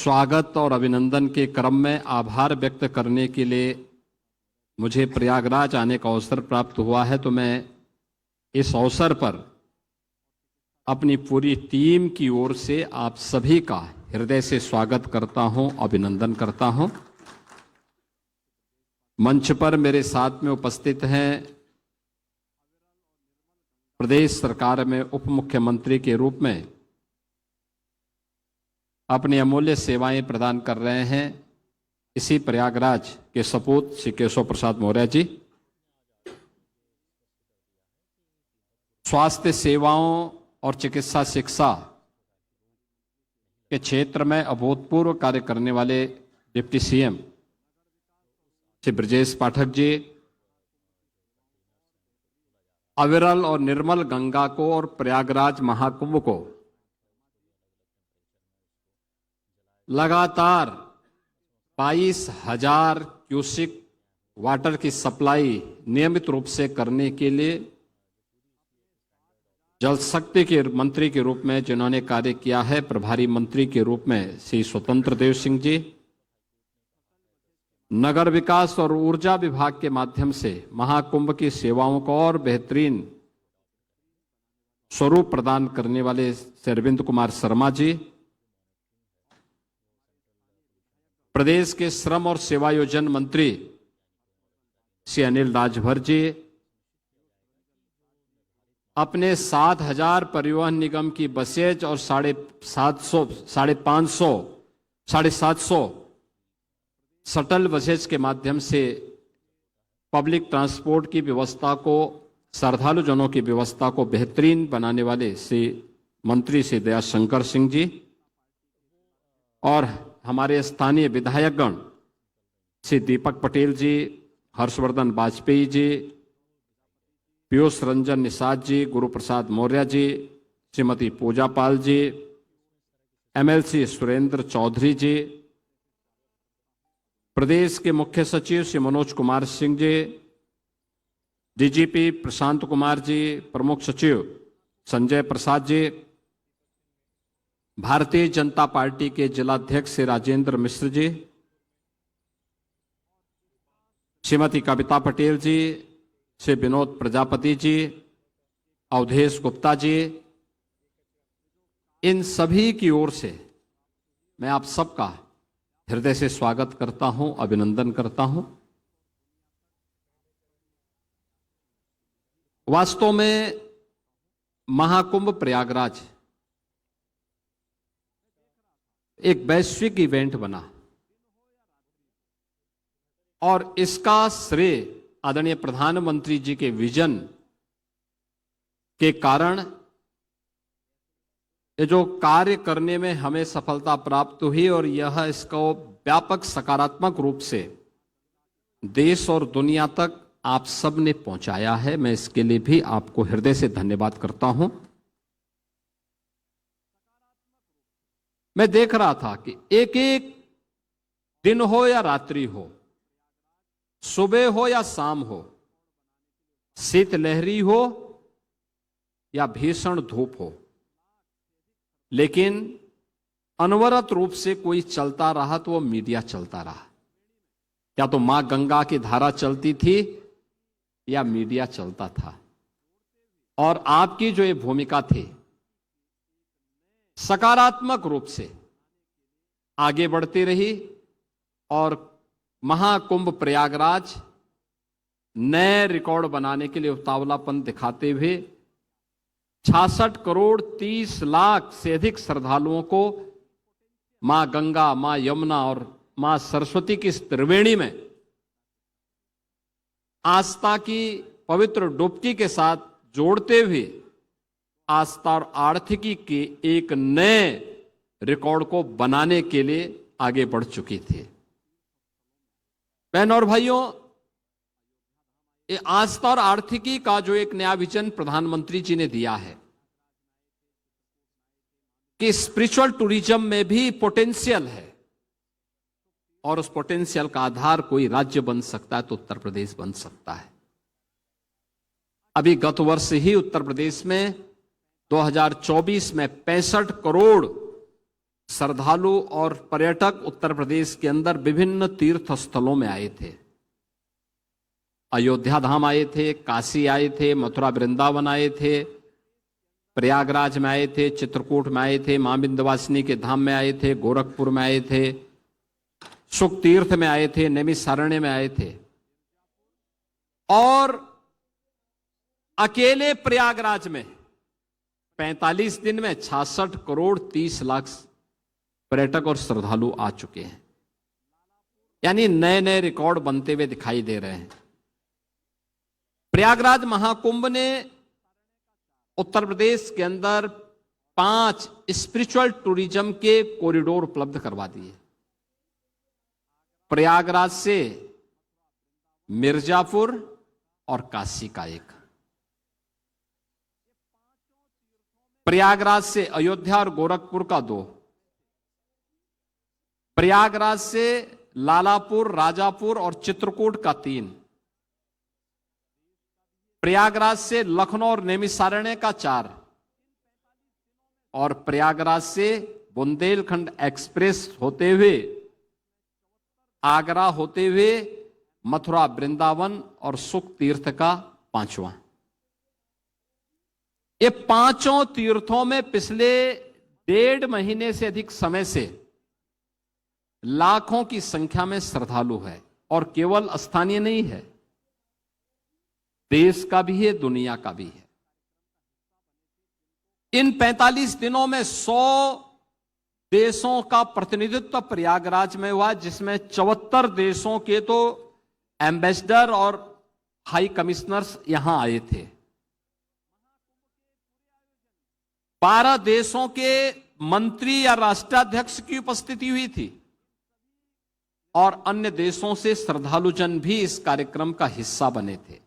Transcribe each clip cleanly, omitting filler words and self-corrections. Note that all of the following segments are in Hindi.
स्वागत और अभिनंदन के क्रम में आभार व्यक्त करने के लिए मुझे प्रयागराज आने का अवसर प्राप्त हुआ है, तो मैं इस अवसर पर अपनी पूरी टीम की ओर से आप सभी का हृदय से स्वागत करता हूं, अभिनंदन करता हूं। मंच पर मेरे साथ में उपस्थित हैं प्रदेश सरकार में उप मुख्यमंत्री के रूप में अपनी अमूल्य सेवाएं प्रदान कर रहे हैं इसी प्रयागराज के सपूत श्री केशव प्रसाद मौर्य जी। स्वास्थ्य सेवाओं और चिकित्सा शिक्षा के क्षेत्र में अभूतपूर्व कार्य करने वाले डिप्टी सीएम श्री ब्रजेश पाठक जी, अविरल और निर्मल गंगा को और प्रयागराज महाकुंभ को लगातार 22,000 क्यूसिक वाटर की सप्लाई नियमित रूप से करने के लिए जल शक्ति के मंत्री के रूप में जिन्होंने कार्य किया है, प्रभारी मंत्री के रूप में श्री स्वतंत्र देव सिंह जी, नगर विकास और ऊर्जा विभाग के माध्यम से महाकुंभ की सेवाओं को और बेहतरीन स्वरूप प्रदान करने वाले श्री अरविंद कुमार शर्मा जी, प्रदेश के श्रम और सेवायोजन मंत्री श्री अनिल राजभर जी, अपने 7,000 परिवहन निगम की बसेज और 750 शटल बसेज के माध्यम से पब्लिक ट्रांसपोर्ट की व्यवस्था को, श्रद्धालु जनों की व्यवस्था को बेहतरीन बनाने वाले श्री मंत्री श्री दयाशंकर सिंह जी, और हमारे स्थानीय विधायकगण श्री दीपक पटेल जी, हर्षवर्धन वाजपेयी जी, पीयूष रंजन निषाद जी, गुरु प्रसाद मौर्य जी, श्रीमती पूजा पाल जी, एमएलसी सुरेंद्र चौधरी जी, प्रदेश के मुख्य सचिव श्री मनोज कुमार सिंह जी, डीजीपी प्रशांत कुमार जी, प्रमुख सचिव संजय प्रसाद जी, भारतीय जनता पार्टी के जिलाध्यक्ष श्री राजेंद्र मिश्र जी, श्रीमती कविता पटेल जी, श्री विनोद प्रजापति जी, अवधेश गुप्ता जी, इन सभी की ओर से मैं आप सबका हृदय से स्वागत करता हूं, अभिनंदन करता हूं। वास्तव में महाकुंभ प्रयागराज एक वैश्विक इवेंट बना और इसका श्रेय आदरणीय प्रधानमंत्री जी के विजन के कारण ये जो कार्य करने में हमें सफलता प्राप्त हुई और यह इसको व्यापक सकारात्मक रूप से देश और दुनिया तक आप सब ने पहुंचाया है। मैं इसके लिए भी आपको हृदय से धन्यवाद करता हूं। मैं देख रहा था कि एक एक दिन हो या रात्रि हो, सुबह हो या शाम हो, शीतलहरी हो या भीषण धूप हो, लेकिन अनवरत रूप से कोई चलता रहा तो वो मीडिया चलता रहा। या तो मां गंगा की धारा चलती थी या मीडिया चलता था, और आपकी जो ये भूमिका थी सकारात्मक रूप से आगे बढ़ती रही और महाकुंभ प्रयागराज नए रिकॉर्ड बनाने के लिए उतावलापन दिखाते हुए 66 करोड़ 30 लाख से अधिक श्रद्धालुओं को मां गंगा, मां यमुना और मां सरस्वती की इस त्रिवेणी में आस्था की पवित्र डुबकी के साथ जोड़ते हुए आस्था और आर्थिकी के एक नए रिकॉर्ड को बनाने के लिए आगे बढ़ चुकी थी। बहनों और भाइयों, ये आस्था और आर्थिकी का जो एक नया विजन प्रधानमंत्री जी ने दिया है कि स्पिरिचुअल टूरिज्म में भी पोटेंशियल है और उस पोटेंशियल का आधार कोई राज्य बन सकता है तो उत्तर प्रदेश बन सकता है। अभी गत वर्ष ही उत्तर प्रदेश में 2024 में 65 करोड़ श्रद्धालु और पर्यटक उत्तर प्रदेश के अंदर विभिन्न तीर्थ स्थलों में आए थे। अयोध्या धाम आए थे, काशी आए थे, मथुरा वृंदावन आए थे, प्रयागराज में आए थे, चित्रकूट में आए थे, मां विंध्यवासिनी के धाम में आए थे, गोरखपुर में आए थे, सुख तीर्थ में आए थे, नैमिषारण्य में आए थे। और अकेले प्रयागराज में 45 दिन में 66 करोड़ 30 लाख पर्यटक और श्रद्धालु आ चुके हैं। यानी नए नए रिकॉर्ड बनते हुए दिखाई दे रहे हैं। प्रयागराज महाकुंभ ने उत्तर प्रदेश के अंदर 5 स्पिरिचुअल टूरिज्म के कॉरिडोर उपलब्ध करवा दिए। प्रयागराज से मिर्जापुर और काशी का एक, प्रयागराज से अयोध्या और गोरखपुर का 2, प्रयागराज से लालापुर, राजापुर और चित्रकूट का 3, प्रयागराज से लखनऊ और नैमिषारण्य का 4 और प्रयागराज से बुंदेलखंड एक्सप्रेस होते हुए आगरा होते हुए मथुरा वृंदावन और सुख तीर्थ का 5वां। ये 5 तीर्थों में पिछले 1.5 महीने से अधिक समय से लाखों की संख्या में श्रद्धालु है। और केवल स्थानीय नहीं है, देश का भी है, दुनिया का भी है। इन 45 दिनों में 100 देशों का प्रतिनिधित्व प्रयागराज में हुआ, जिसमें 74 देशों के तो एम्बेसडर और हाई कमिश्नर्स यहां आए थे। 12 देशों के मंत्री या राष्ट्राध्यक्ष की उपस्थिति हुई थी और अन्य देशों से श्रद्धालुजन भी इस कार्यक्रम का हिस्सा बने थे।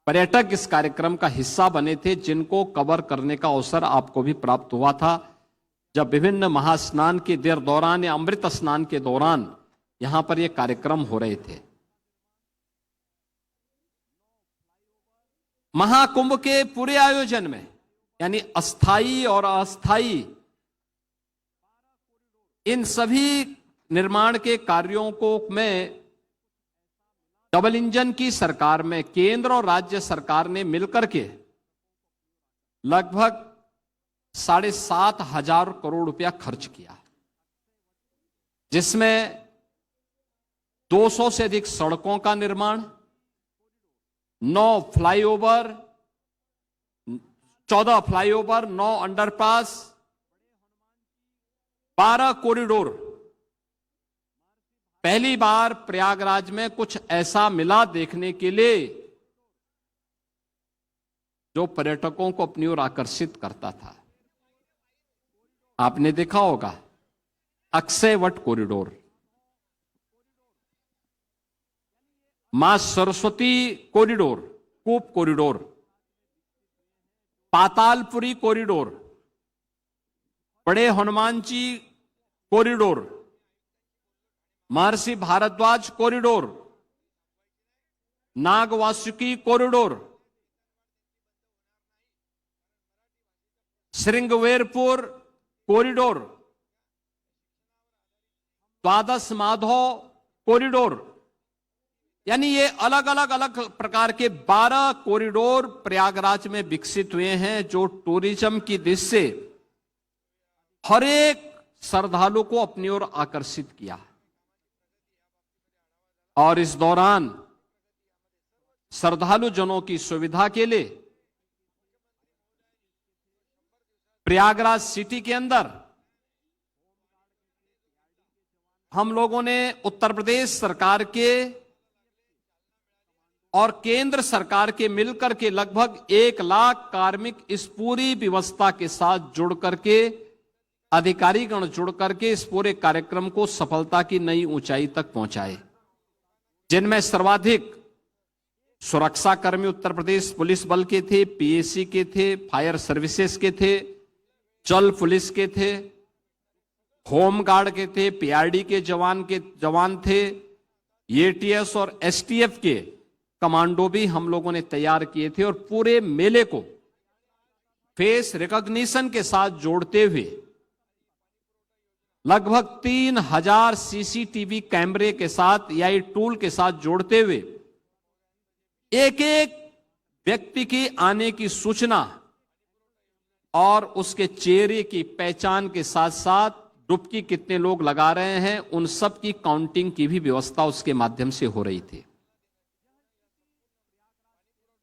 पर्यटक इस कार्यक्रम का हिस्सा बने थे, जिनको कवर करने का अवसर आपको भी प्राप्त हुआ था जब विभिन्न महास्नान के दौरान या अमृत स्नान के दौरान यहां पर यह कार्यक्रम हो रहे थे। महाकुंभ के पूरे आयोजन में, यानी अस्थाई और अस्थाई, इन सभी निर्माण के कार्यों को में डबल इंजन की सरकार में केंद्र और राज्य सरकार ने मिलकर के लगभग 7,500 करोड़ रुपया खर्च किया, जिसमें 200 से अधिक सड़कों का निर्माण, 9 फ्लाईओवर, 14 फ्लाईओवर, 9 अंडरपास, 12 कॉरिडोर। पहली बार प्रयागराज में कुछ ऐसा मिला देखने के लिए जो पर्यटकों को अपनी ओर आकर्षित करता था। आपने देखा होगा अक्षयवट कॉरिडोर, मां सरस्वती कॉरिडोर, कूप कॉरिडोर, पातालपुरी कॉरिडोर, बड़े Hanuman ji corridor, Maharshi Bharadwaj corridor, Nagvasuki corridor, Shringverpur corridor, Dwadash Madhav corridor. यानी ये अलग अलग प्रकार के 12 कॉरिडोर प्रयागराज में विकसित हुए हैं, जो टूरिज्म की दृष्टि से हर एक श्रद्धालु को अपनी ओर आकर्षित किया। और इस दौरान श्रद्धालु जनों की सुविधा के लिए प्रयागराज सिटी के अंदर हम लोगों ने उत्तर प्रदेश सरकार के और केंद्र सरकार के मिलकर के लगभग 1 लाख कार्मिक इस पूरी व्यवस्था के साथ जुड़ करके, अधिकारीगण जुड़ करके इस पूरे कार्यक्रम को सफलता की नई ऊंचाई तक पहुंचाए, जिनमें सर्वाधिक सुरक्षा कर्मी उत्तर प्रदेश पुलिस बल के थे, पीएसी के थे, फायर सर्विसेज के थे, जल पुलिस के थे, होमगार्ड के थे, पीआरडी के जवान थे, एटीएस और एसटीएफ के कमांडो भी हम लोगों ने तैयार किए थे। और पूरे मेले को फेस रिकॉग्निशन के साथ जोड़ते हुए लगभग 3000 सीसीटीवी कैमरे के साथ एआई टूल के साथ जोड़ते हुए एक एक व्यक्ति की आने की सूचना और उसके चेहरे की पहचान के साथ साथ डुबकी कितने लोग लगा रहे हैं उन सब की काउंटिंग की भी व्यवस्था उसके माध्यम से हो रही थी।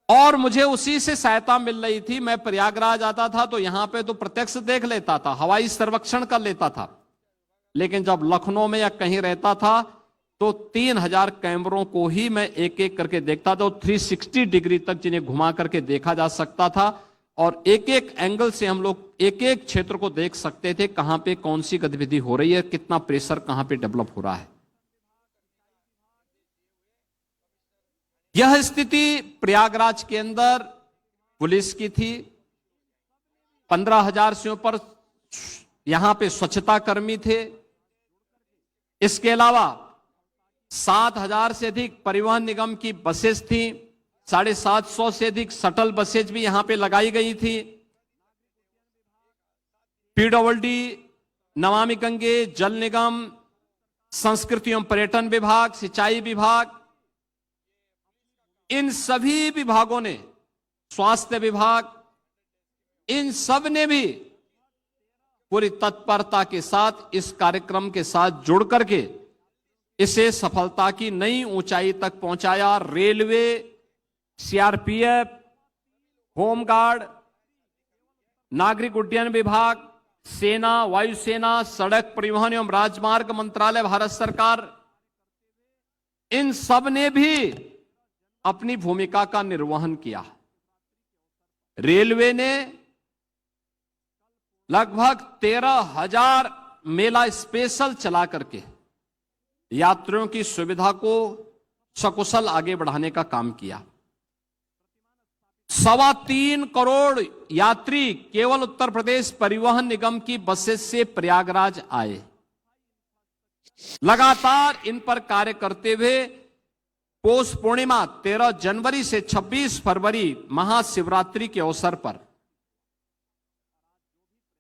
और मुझे उसी से सहायता मिल रही थी। मैं प्रयागराज आता था तो यहां पे तो प्रत्यक्ष देख लेता था, हवाई सर्वेक्षण कर लेता था, लेकिन जब लखनऊ में या कहीं रहता था तो 3000 कैमरों को ही मैं एक एक करके देखता था। 360 डिग्री तक जिन्हें घुमा करके देखा जा सकता था और एक एक एंगल से हम लोग एक एक क्षेत्र को देख सकते थे, कहां पे कौन सी गतिविधि हो रही है, कितना प्रेशर कहां पे डेवलप हो रहा है। यह स्थिति प्रयागराज के अंदर पुलिस की थी। 15,000 से ऊपर यहां पे स्वच्छता कर्मी थे। इसके अलावा 7,000 से अधिक परिवहन निगम की बसेस थी। 750 से अधिक शटल बसेज भी यहां पे लगाई गई थी। पीडब्ल्यूडी, नमामि गंगे, जल निगम, संस्कृति एवं पर्यटन विभाग, सिंचाई विभाग, इन सभी विभागों ने, स्वास्थ्य विभाग, इन सब ने भी पूरी तत्परता के साथ इस कार्यक्रम के साथ जुड़ करके इसे सफलता की नई ऊंचाई तक पहुंचाया। रेलवे, सीआरपीएफ, होमगार्ड, नागरिक उड्डयन विभाग, सेना, वायुसेना, सड़क परिवहन एवं राजमार्ग मंत्रालय, भारत सरकार, इन सब ने भी अपनी भूमिका का निर्वहन किया। रेलवे ने लगभग 13,000 मेला स्पेशल चला करके यात्रियों की सुविधा को सकुशल आगे बढ़ाने का काम किया। 3.25 करोड़ यात्री केवल उत्तर प्रदेश परिवहन निगम की बसेस से प्रयागराज आए। लगातार इन पर कार्य करते हुए पौष पूर्णिमा 13 जनवरी से 26 फरवरी महाशिवरात्रि के अवसर पर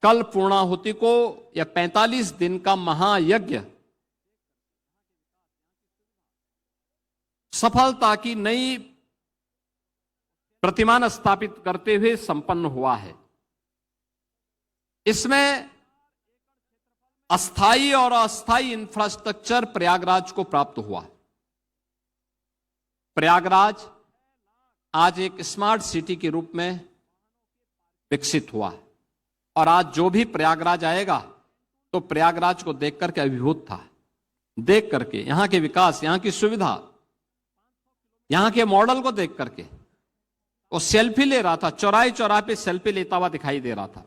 कल पूर्णाहुति को यह 45 दिन का महायज्ञ सफलता की नई प्रतिमान स्थापित करते हुए संपन्न हुआ है। इसमें अस्थायी और अस्थायी इंफ्रास्ट्रक्चर प्रयागराज को प्राप्त हुआ। प्रयागराज आज एक स्मार्ट सिटी के रूप में विकसित हुआ और आज जो भी प्रयागराज आएगा तो प्रयागराज को देख करके अभिभूत था। देख करके यहां के विकास, यहां की सुविधा, यहां के मॉडल को देख करके वो सेल्फी ले रहा था, चौराहे चौराहे पे सेल्फी लेता हुआ दिखाई दे रहा था।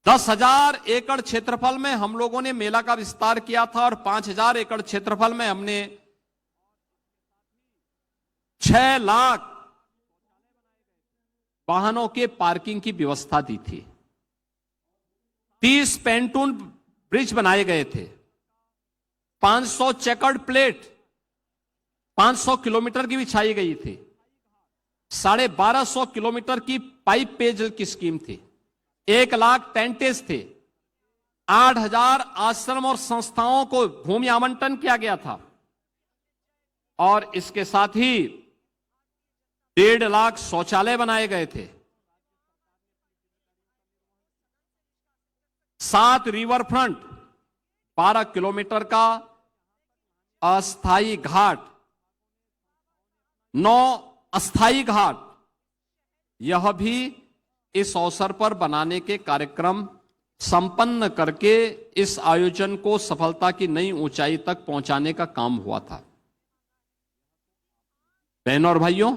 10,000 एकड़ क्षेत्रफल में हम लोगों ने मेला का विस्तार किया था और 5,000 एकड़ क्षेत्रफल में हमने 6 लाख वाहनों के पार्किंग की व्यवस्था दी थी। 30 पेंटून ब्रिज बनाए गए थे। 500 चेकर्ड प्लेट 500 किलोमीटर की बिछाई गई थी। 1250 किलोमीटर की पाइप पेयजल की स्कीम थी। 1 लाख टेंटेज थे। 8,000 आश्रम और संस्थाओं को भूमि आवंटन किया गया था और इसके साथ ही 1.5 लाख शौचालय बनाए गए थे। 7 रिवर फ्रंट, 12 किलोमीटर का अस्थायी घाट, 9 अस्थायी घाट, यह भी इस अवसर पर बनाने के कार्यक्रम संपन्न करके इस आयोजन को सफलता की नई ऊंचाई तक पहुंचाने का काम हुआ था। बहनों और भाइयों,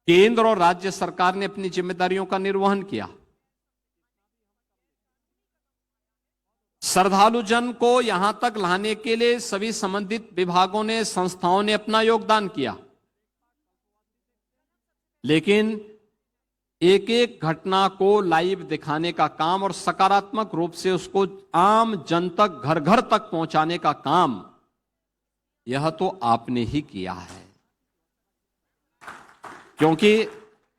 केंद्र और राज्य सरकार ने अपनी जिम्मेदारियों का निर्वहन किया। श्रद्धालु जन को यहां तक लाने के लिए सभी संबंधित विभागों ने, संस्थाओं ने अपना योगदान किया, लेकिन एक एक घटना को लाइव दिखाने का काम और सकारात्मक रूप से उसको आम जन तक, घर घर तक पहुंचाने का काम, यह तो आपने ही किया है। क्योंकि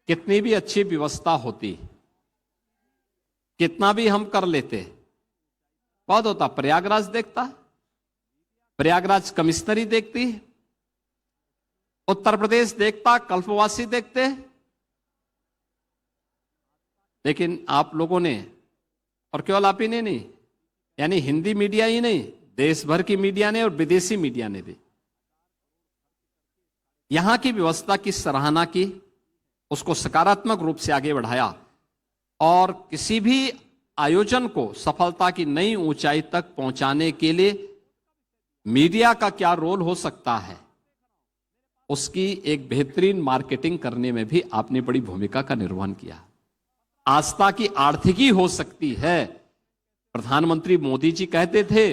कितनी भी अच्छी व्यवस्था होती, कितना भी हम कर लेते, बहुत होता प्रयागराज देखता, प्रयागराज कमिश्नरी देखती, उत्तर प्रदेश देखता, कल्पवासी देखते। लेकिन आप लोगों ने, और केवल आप ही ने नहीं, यानी हिंदी मीडिया ही नहीं, देश भर की मीडिया ने और विदेशी मीडिया ने भी यहां की व्यवस्था की सराहना की, उसको सकारात्मक रूप से आगे बढ़ाया और किसी भी आयोजन को सफलता की नई ऊंचाई तक पहुंचाने के लिए मीडिया का क्या रोल हो सकता है, उसकी एक बेहतरीन मार्केटिंग करने में भी आपने बड़ी भूमिका का निर्वहन किया। आस्था की आर्थिकी हो सकती है, प्रधानमंत्री मोदी जी कहते थे,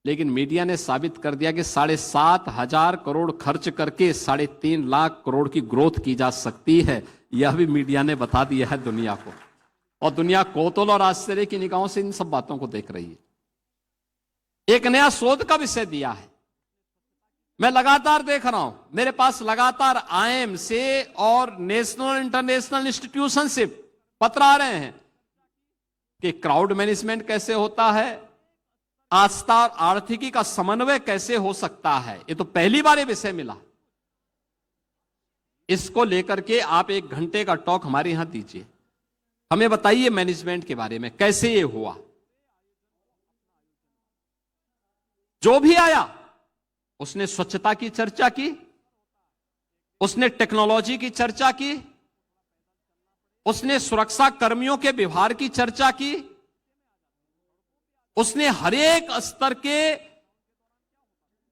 लेकिन मीडिया ने साबित कर दिया कि 7,500 करोड़ खर्च करके 3.5 लाख करोड़ की ग्रोथ की जा सकती है। यह भी मीडिया ने बता दिया है दुनिया को, और दुनिया कौतूहल और आश्चर्य की निगाहों से इन सब बातों को देख रही है। एक नया शोध का विषय दिया है, मैं लगातार देख रहा हूं, मेरे पास लगातार आईएम से और नेशनल इंटरनेशनल इंस्टीट्यूशन से पत्र आ रहे हैं कि क्राउड मैनेजमेंट कैसे होता है, आस्था और आर्थिकी का समन्वय कैसे हो सकता है। ये तो पहली बार ये विषय मिला। इसको लेकर के आप 1 घंटे का टॉक हमारे यहां दीजिए, हमें बताइए मैनेजमेंट के बारे में कैसे ये हुआ। जो भी आया उसने स्वच्छता की चर्चा की, उसने टेक्नोलॉजी की चर्चा की, उसने सुरक्षा कर्मियों के व्यवहार की चर्चा की, उसने हर एक स्तर के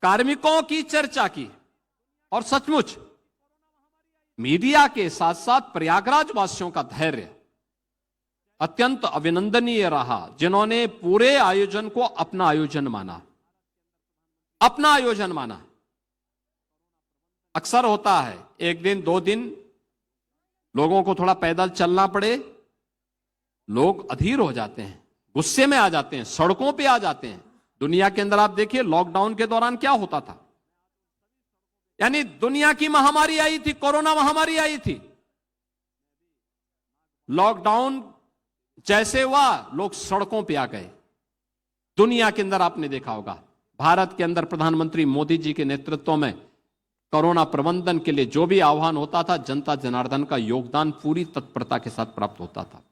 कार्मिकों की चर्चा की। और सचमुच मीडिया के साथ साथ प्रयागराज वासियों का धैर्य अत्यंत अभिनंदनीय रहा, जिन्होंने पूरे आयोजन को अपना आयोजन माना, अपना आयोजन माना। अक्सर होता है 1 दिन 2 दिन लोगों को थोड़ा पैदल चलना पड़े, लोग अधीर हो जाते हैं, गुस्से में आ जाते हैं, सड़कों पे आ जाते हैं। दुनिया के अंदर आप देखिए लॉकडाउन के दौरान क्या होता था, यानी दुनिया की महामारी आई थी, कोरोना महामारी आई थी, लॉकडाउन जैसे हुआ लोग सड़कों पे आ गए। दुनिया के अंदर आपने देखा होगा, भारत के अंदर प्रधानमंत्री मोदी जी के नेतृत्व में कोरोना प्रबंधन के लिए जो भी आह्वान होता था, जनता जनार्दन का योगदान पूरी तत्परता के साथ प्राप्त होता था।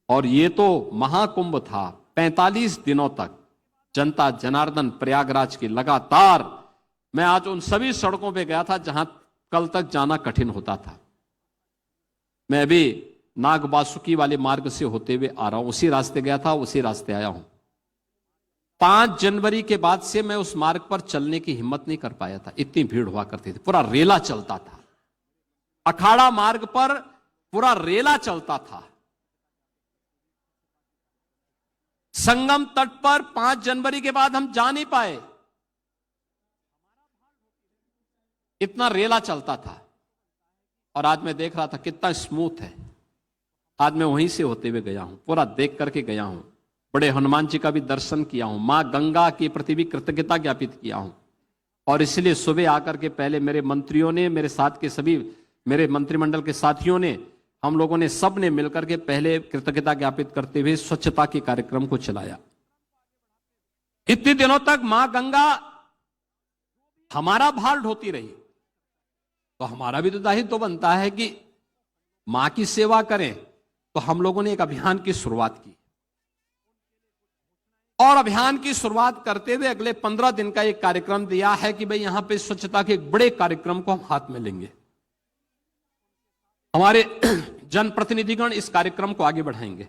और ये तो महाकुंभ था, 45 दिनों तक जनता जनार्दन प्रयागराज की लगातार, मैं आज उन सभी सड़कों पे गया था जहां कल तक जाना कठिन होता था। मैं अभी नाग बासुकी वाले मार्ग से होते हुए आ रहा हूं, उसी रास्ते गया था, उसी रास्ते आया हूं। 5 जनवरी के बाद से मैं उस मार्ग पर चलने की हिम्मत नहीं कर पाया था, इतनी भीड़ हुआ करती थी, पूरा रेला चलता था, अखाड़ा मार्ग पर पूरा रेला चलता था। संगम तट पर 5 जनवरी के बाद हम जा नहीं पाए, इतना रेला चलता था। और आज मैं देख रहा था कितना स्मूथ है। आज मैं वहीं से होते हुए गया हूं, पूरा देख करके गया हूं, बड़े हनुमान जी का भी दर्शन किया हूं, मां गंगा के प्रति भी कृतज्ञता ज्ञापित किया हूं। और इसलिए सुबह आकर के पहले मेरे मंत्रियों ने, मेरे साथ के सभी मेरे मंत्रिमंडल के साथियों ने, हम लोगों ने सब ने मिलकर के पहले कृतज्ञता ज्ञापित करते हुए स्वच्छता के कार्यक्रम को चलाया। इतने दिनों तक मां गंगा हमारा भार ढोती रही, तो हमारा भी तो दायित्व बनता है कि मां की सेवा करें। तो हम लोगों ने एक अभियान की शुरुआत की, और अभियान की शुरुआत करते हुए अगले 15 दिन का एक कार्यक्रम दिया है कि भाई यहां पे स्वच्छता के एक बड़े कार्यक्रम को हम हाथ में लेंगे। हमारे जनप्रतिनिधिगण इस कार्यक्रम को आगे बढ़ाएंगे।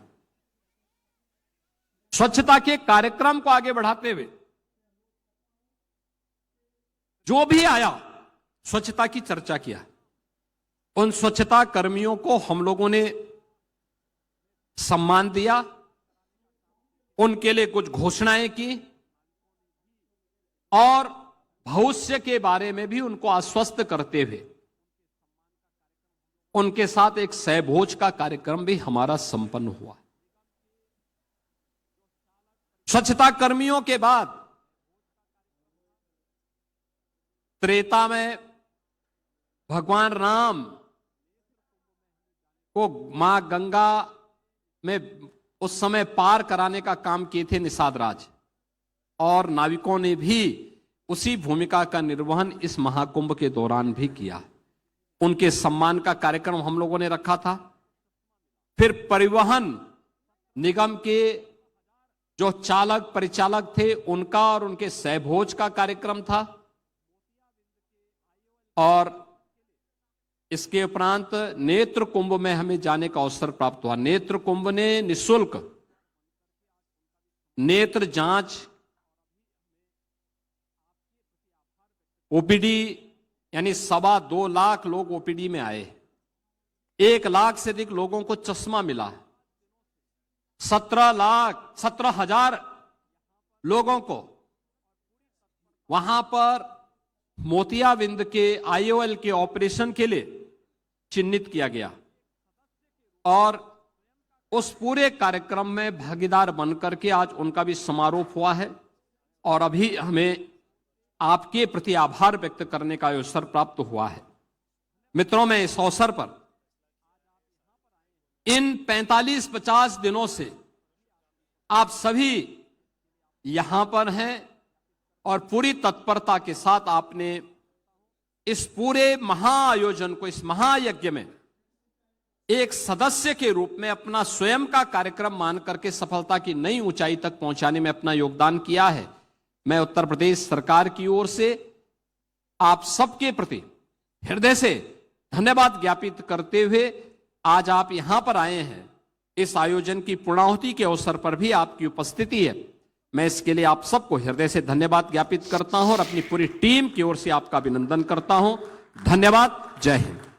स्वच्छता के कार्यक्रम को आगे बढ़ाते हुए जो भी आया स्वच्छता की चर्चा किया। उन स्वच्छता कर्मियों को हम लोगों ने सम्मान दिया, उनके लिए कुछ घोषणाएं की, और भविष्य के बारे में भी उनको आश्वस्त करते हुए उनके साथ एक सहभोज का कार्यक्रम भी हमारा संपन्न हुआ। स्वच्छता कर्मियों के बाद त्रेता में भगवान राम को मां गंगा में उस समय पार कराने का काम किए थे निषाद राज, और नाविकों ने भी उसी भूमिका का निर्वहन इस महाकुंभ के दौरान भी किया। उनके सम्मान का कार्यक्रम हम लोगों ने रखा था। फिर परिवहन निगम के जो चालक परिचालक थे उनका और उनके सहभोज का कार्यक्रम था, और इसके उपरांत नेत्र कुंभ में हमें जाने का अवसर प्राप्त हुआ। नेत्र कुंभ ने निःशुल्क नेत्र जांच, ओपीडी, यानी 2.25 लाख लोग ओपीडी में आए, 1 लाख से अधिक लोगों को चश्मा मिला, 17,000 लोगों को वहां पर मोतियाबिंद के आईओएल के ऑपरेशन के लिए चिन्हित किया गया, और उस पूरे कार्यक्रम में भागीदार बनकर के आज उनका भी समारोह हुआ है। और अभी हमें आपके प्रति आभार व्यक्त करने का अवसर प्राप्त हुआ है। मित्रों, मैं इस अवसर पर इन 45-50 दिनों से आप सभी यहां पर हैं और पूरी तत्परता के साथ आपने इस पूरे महाआयोजन को, इस महायज्ञ में एक सदस्य के रूप में अपना स्वयं का कार्यक्रम मान करके सफलता की नई ऊंचाई तक पहुंचाने में अपना योगदान किया है। मैं उत्तर प्रदेश सरकार की ओर से आप सबके प्रति हृदय से धन्यवाद ज्ञापित करते हुए आज आप यहां पर आए हैं। इस आयोजन की पूर्णाहुति के अवसर पर भी आपकी उपस्थिति है, मैं इसके लिए आप सबको हृदय से धन्यवाद ज्ञापित करता हूं और अपनी पूरी टीम की ओर से आपका अभिनंदन करता हूं। धन्यवाद। जय हिंद।